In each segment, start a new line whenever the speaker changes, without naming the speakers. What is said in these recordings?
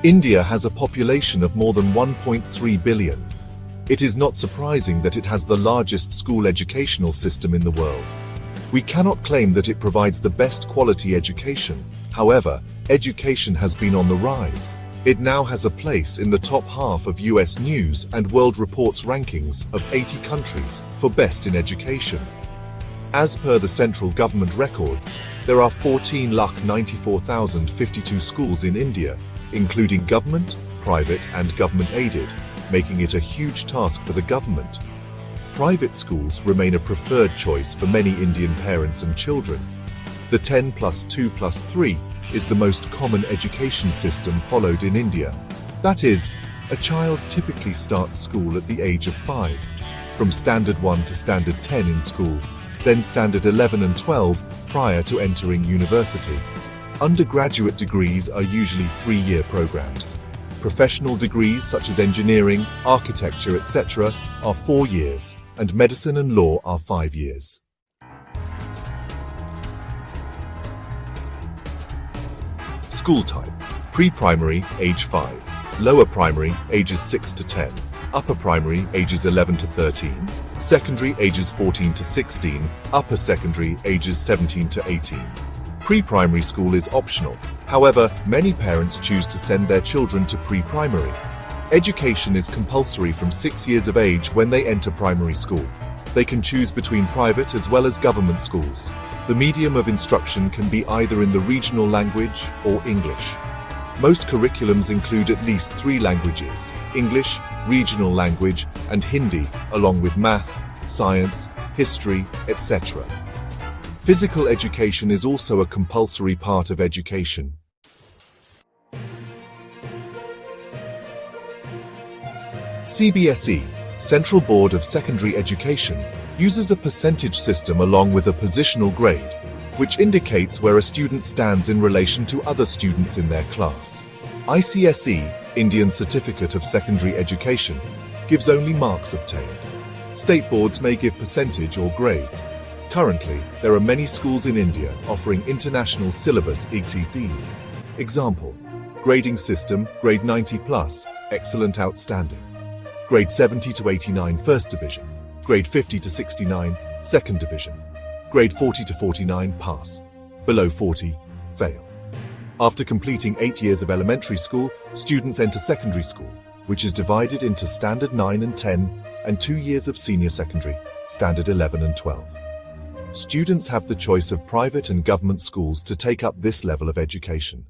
India has a population of more than 1.3 billion. It is not surprising that it has the largest school educational system in the world. We cannot claim that it provides the best quality education. However, education has been on the rise. It now has a place in the top half of US News and World Report's rankings of 80 countries for best in education. As per the central government records, there are 14,94,052 schools in India, including government, private and government-aided, making it a huge task for the government. Private schools remain a preferred choice for many Indian parents and children. The 10+2+3 is the most common education system followed in India. That is, a child typically starts school at the age of 5, from Standard 1 to Standard 10 in school, then Standard 11 and 12 prior to entering university. Undergraduate degrees are usually 3-year programs. Professional degrees such as engineering, architecture, etc. are 4 years, and medicine and law are 5 years. School type: pre-primary, age 5, lower primary, ages 6 to 10, upper primary, ages 11 to 13, secondary, ages 14 to 16, upper secondary, ages 17 to 18. Pre-primary school is optional. However, many parents choose to send their children to pre-primary. Education is compulsory from 6 years of age when they enter primary school. They can choose between private as well as government schools. The medium of instruction can be either in the regional language or English. Most curriculums include at least 3 languages: English, regional language, and Hindi, along with math, science, history, etc. Physical education is also a compulsory part of education. CBSE, Central Board of Secondary Education, uses a percentage system along with a positional grade, which indicates where a student stands in relation to other students in their class. ICSE, Indian Certificate of Secondary Education, gives only marks obtained. State boards may give percentage or grades. Currently, there are many schools in India offering international syllabus (ICSE). Example: grading system, grade 90+, excellent, outstanding. Grade 70 to 89, first division. Grade 50 to 69, second division. Grade 40 to 49, pass. Below 40, fail. After completing 8 years of elementary school, students enter secondary school, which is divided into Standard 9 and 10, and 2 years of senior secondary, Standard 11 and 12. Students have the choice of private and government schools to take up this level of education.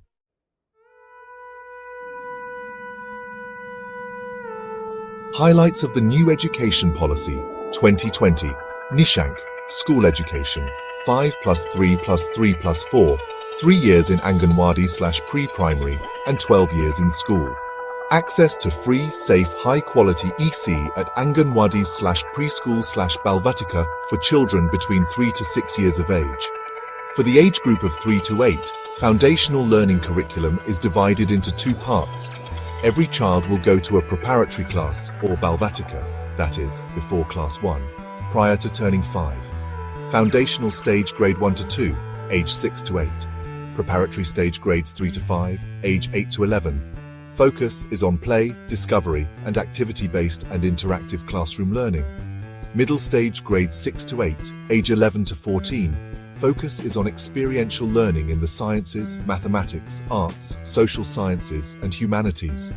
Highlights of the new education policy, 2020. Nishank, school education, 5+3+3+4, 3 years in Anganwadi/pre-primary, and 12 years in school. Access to free, safe, high-quality EC at Anganwadis/preschool/Balvatika for children between 3 to 6 years of age. For the age group of 3 to 8, foundational learning curriculum is divided into 2 parts. Every child will go to a preparatory class, or Balvatika, that is, before class 1, prior to turning 5. Foundational stage grade 1 to 2, age 6 to 8. Preparatory stage grades 3 to 5, age 8 to 11. Focus is on play, discovery, and activity-based and interactive classroom learning. Middle stage grades 6 to 8, age 11 to 14. Focus is on experiential learning in the sciences, mathematics, arts, social sciences, and humanities.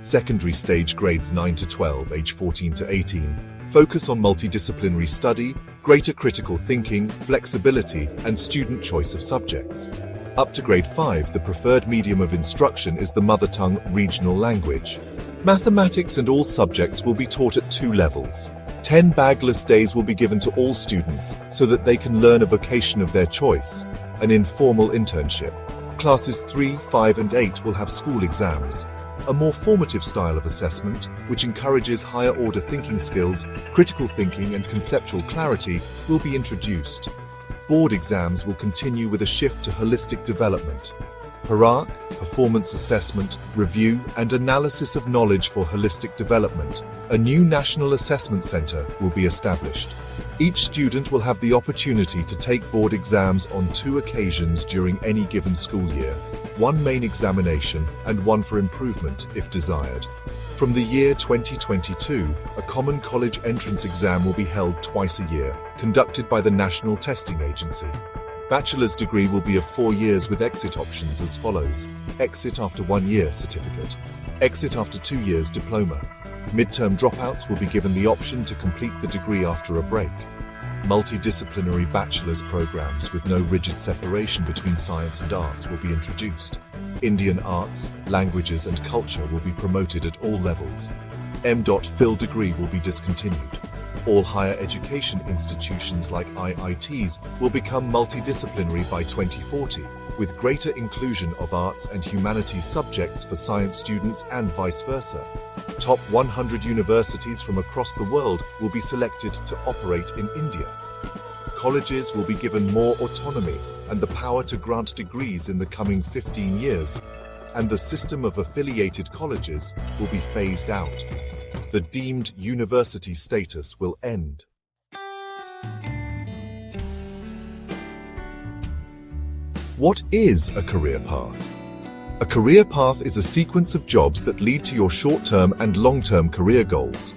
Secondary stage grades 9 to 12, age 14 to 18. Focus on multidisciplinary study, greater critical thinking, flexibility, and student choice of subjects. Up to grade 5, the preferred medium of instruction is the mother tongue regional language. Mathematics and all subjects will be taught at 2 levels. 10 bagless days will be given to all students so that they can learn a vocation of their choice, an informal internship. Classes 3, 5, and 8 will have school exams. A more formative style of assessment, which encourages higher order thinking skills, critical thinking, and conceptual clarity, will be introduced. Board exams will continue with a shift to holistic development. PARAC, Performance Assessment, Review and Analysis of Knowledge for Holistic Development, a new national assessment center will be established. Each student will have the opportunity to take board exams on 2 occasions during any given school year, 1 main examination and 1 for improvement if desired. From the year 2022, a common college entrance exam will be held twice a year, conducted by the National Testing Agency. Bachelor's degree will be of 4 years with exit options as follows: exit after 1 year certificate, exit after 2 years diploma. Midterm dropouts will be given the option to complete the degree after a break. Multidisciplinary bachelor's programs with no rigid separation between science and arts will be introduced. Indian arts, languages and culture will be promoted at all levels. M.Phil degree will be discontinued. All higher education institutions like IITs will become multidisciplinary by 2040, with greater inclusion of arts and humanities subjects for science students and vice versa. Top 100 universities from across the world will be selected to operate in India. Colleges will be given more autonomy and the power to grant degrees in the coming 15 years, and the system of affiliated colleges will be phased out. The deemed university status will end. What is a career path? A career path is a sequence of jobs that lead to your short-term and long-term career goals.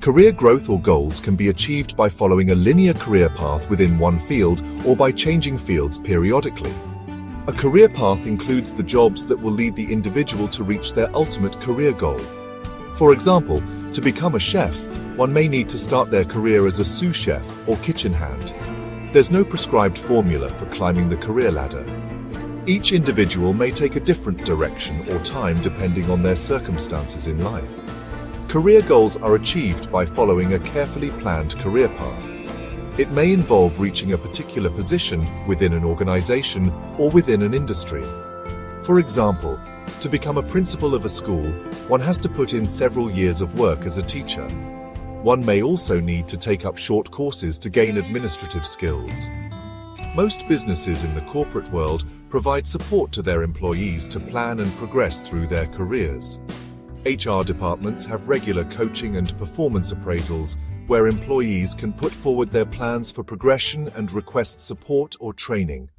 Career growth or goals can be achieved by following a linear career path within one field or by changing fields periodically. A career path includes the jobs that will lead the individual to reach their ultimate career goal. For example, to become a chef, one may need to start their career as a sous chef or kitchen hand. There's no prescribed formula for climbing the career ladder. Each individual may take a different direction or time depending on their circumstances in life. Career goals are achieved by following a carefully planned career path. It may involve reaching a particular position within an organization or within an industry. For example, to become a principal of a school, one has to put in several years of work as a teacher. One may also need to take up short courses to gain administrative skills. Most businesses in the corporate world provide support to their employees to plan and progress through their careers. HR departments have regular coaching and performance appraisals where employees can put forward their plans for progression and request support or training.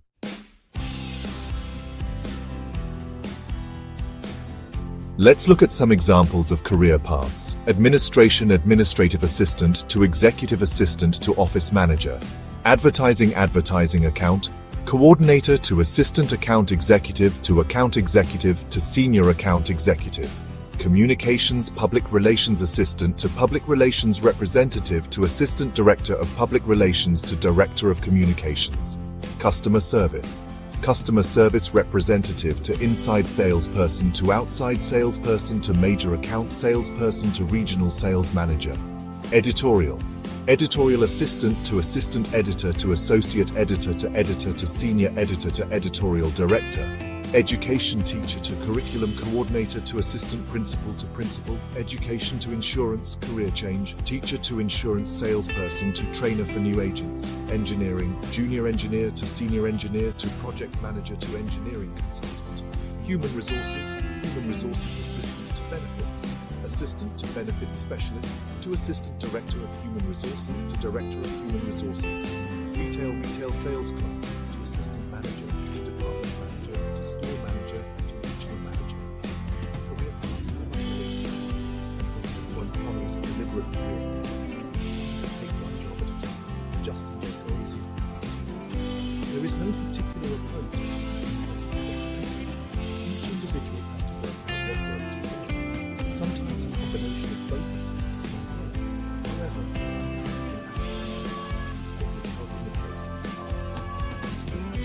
Let's look at some examples of career paths. Administration administrative assistant to executive assistant to office manager. Advertising account. Coordinator to assistant account executive to senior account executive. Communications public relations assistant to public relations representative to assistant director of public relations to director of communications. Customer service representative to inside salesperson to outside salesperson to major account salesperson to regional sales manager. Editorial assistant to assistant editor to associate editor to senior editor to editorial director. Education teacher to curriculum coordinator to assistant principal to principal. Education to insurance career change. Teacher to insurance salesperson to trainer for new agents. Engineering junior engineer to senior engineer to project manager to engineering consultant. Human resources assistant to benefits. Assistant to benefits specialist to assistant director of human resources to director of human resources. Retail sales clerk to assistant manager to department manager to store manager to regional manager. Career paths are always planned. One follows a deliberate career path. Some take one job at a time, adjusting their goals and paths. There is no particular approach. Each individual has to work out what works for them. Sometimes a combination of both is not work. However, sometimes the actions that will help in the process are skills.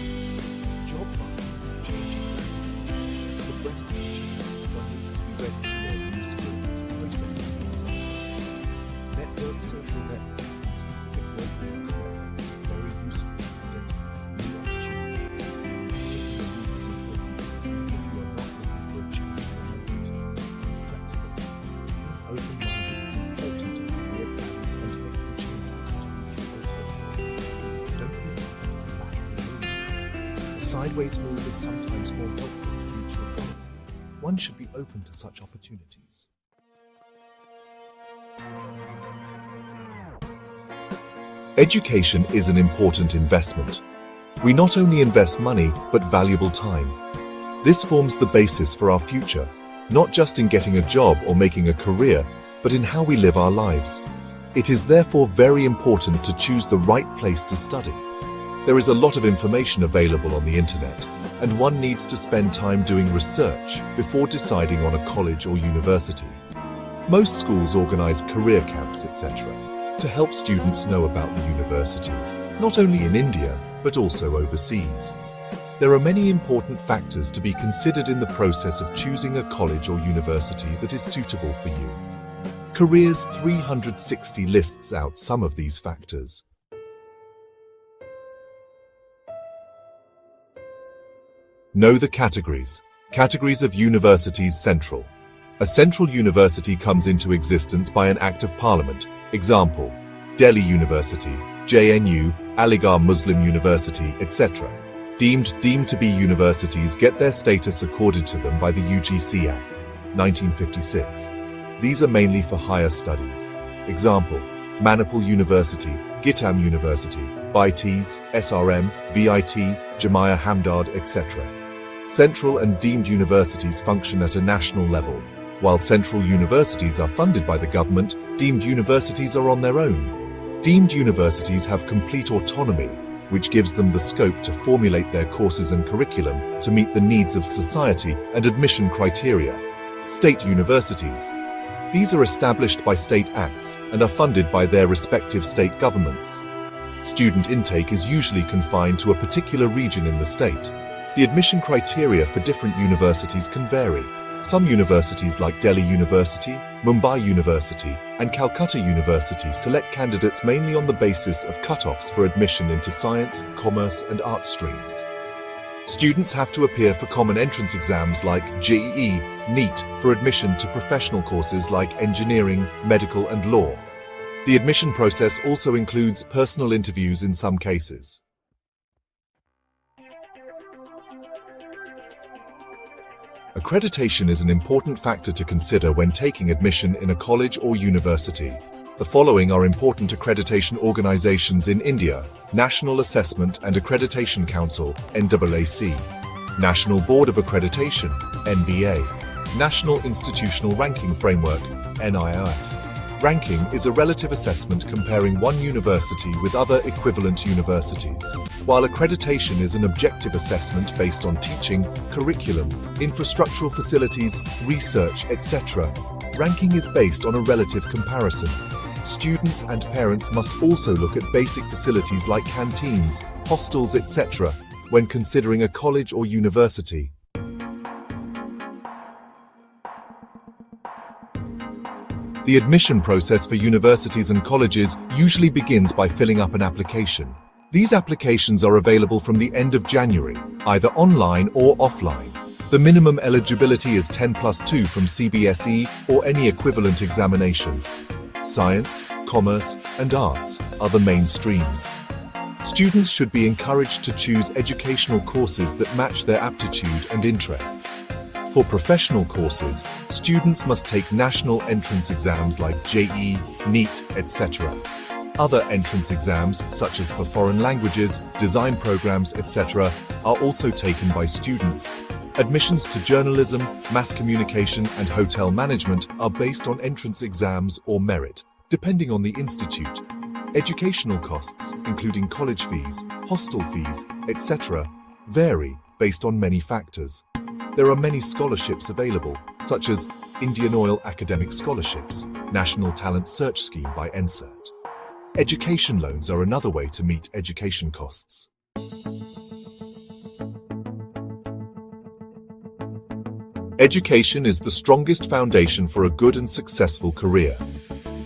Job markets are changing rapidly. For the rest of the change, one needs to be ready to learn new skills, processes, and network, social networks, and specific work networks are very useful in identifying new opportunities. Staying in the loop is important even if you are not looking for a change at the moment. Be flexible. Being open-minded is important in career planning and making changes to reach your ultimate goal. Don't be afraid of lateral move. A sideways move is sometimes more helpful. one should be open to such opportunities. Education is an important investment. We not only invest money, but valuable time. This forms the basis for our future, not just in getting a job or making a career, but in how we live our lives. It is therefore very important to choose the right place to study. There is a lot of information available on the internet, and one needs to spend time doing research before deciding on a college or university. Most schools organize career camps, etc., to help students know about the universities, not only in India, but also overseas. There are many important factors to be considered in the process of choosing a college or university that is suitable for you. Careers 360 lists out some of these factors. Know the categories. Categories of universities. Central. A central university comes into existence by an Act of Parliament. Example: Delhi University, JNU, Aligarh Muslim University, etc. Deemed to be universities get their status accorded to them by the UGC Act, 1956. These are mainly for higher studies. Example: Manipal University, Gitam University, BITES, SRM, VIT, Jamia Hamdard, etc. Central and deemed universities function at a national level. While central universities are funded by the government, deemed universities are on their own. Deemed universities have complete autonomy, which gives them the scope to formulate their courses and curriculum to meet the needs of society and admission criteria. State universities. These are established by state acts and are funded by their respective state governments. Student intake is usually confined to a particular region in the state. The admission criteria for different universities can vary. Some universities like Delhi University, Mumbai University, and Calcutta University select candidates mainly on the basis of cutoffs for admission into science, commerce, and art streams. Students have to appear for common entrance exams like JEE, NEET for admission to professional courses like engineering, medical, and law. The admission process also includes personal interviews in some cases. Accreditation is an important factor to consider when taking admission in a college or university. The following are important accreditation organizations in India: National Assessment and Accreditation Council, NAAC; National Board of Accreditation, NBA; National Institutional Ranking Framework, NIRF. Ranking is a relative assessment comparing one university with other equivalent universities, while accreditation is an objective assessment based on teaching, curriculum, infrastructural facilities, research, etc. Ranking is based on a relative comparison. Students and parents must also look at basic facilities like canteens, hostels, etc. when considering a college or university. The admission process for universities and colleges usually begins by filling up an application. These applications are available from the end of January, either online or offline. The minimum eligibility is 10+2 from CBSE or any equivalent examination. Science, commerce, and arts are the main streams. Students should be encouraged to choose educational courses that match their aptitude and interests. For professional courses, students must take national entrance exams like JEE, NEET, etc. Other entrance exams, such as for foreign languages, design programs, etc., are also taken by students. Admissions to journalism, mass communication, and hotel management are based on entrance exams or merit, depending on the institute. Educational costs, including college fees, hostel fees, etc., vary based on many factors. There are many scholarships available, such as Indian Oil Academic Scholarships, National Talent Search Scheme by NSERT. Education loans are another way to meet education costs. Education is the strongest foundation for a good and successful career.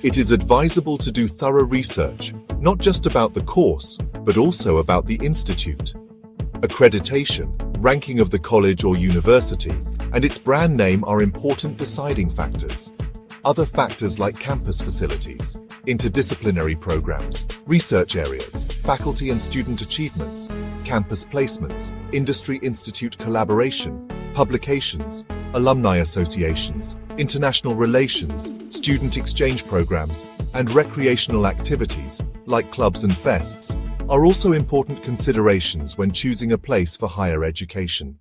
It is advisable to do thorough research, not just about the course, but also about the institute. Accreditation, ranking of the college or university, and its brand name are important deciding factors. Other factors like campus facilities, interdisciplinary programs, research areas, faculty and student achievements, campus placements, industry-institute collaboration, publications, alumni associations, international relations, student exchange programs, and recreational activities, like clubs and fests, are also important considerations when choosing a place for higher education.